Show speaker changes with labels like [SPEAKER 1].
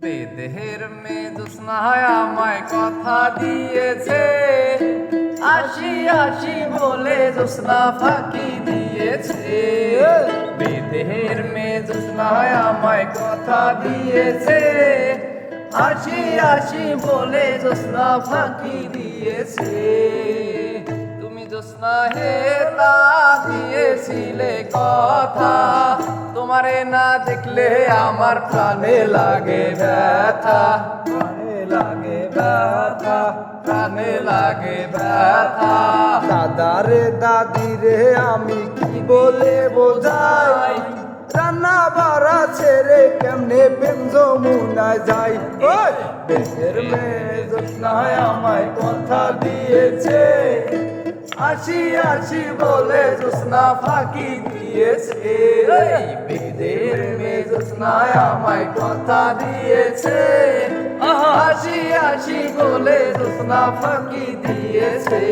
[SPEAKER 1] বেদেহের মেয়ে জ্যোৎস্নায় আমায় কথা দিয়েছে, আসি আসি বলে জ্যোৎস্না ফাঁকি দিয়েছে। বেদেহের মেয়ে জ্যোৎস্নায় আমায় কথা দিয়েছে, আসি আসি বলে জ্যোৎস্না ফাঁকি দিয়েছে। তুমি জ্যোৎস্না হে তা দিয়েছিলে কথা, তোমারে না দেখলে আমার প্রাণে লাগে ব্যথা, প্রাণে লাগে ব্যথা, প্রাণে লাগে ব্যথা।
[SPEAKER 2] দাদারে দাদিরে আমি কি বলে বোঝাই, রান্না বাড়া ছেড়ে কেমনে প্রেম যমুনায় যাই। বেদের মেয়ে জ্যোৎস্নায় আমায় কথা দিয়েছে,
[SPEAKER 1] আসি আসি বলে জ্যোৎস্না ফাঁকি দিয়েছে। বেদের মেয়ে জ্যোৎস্নায় আমায় কথা দিয়েছে, আসি আসি বলে জ্যোৎস্না ফাঁকি দিয়েছে।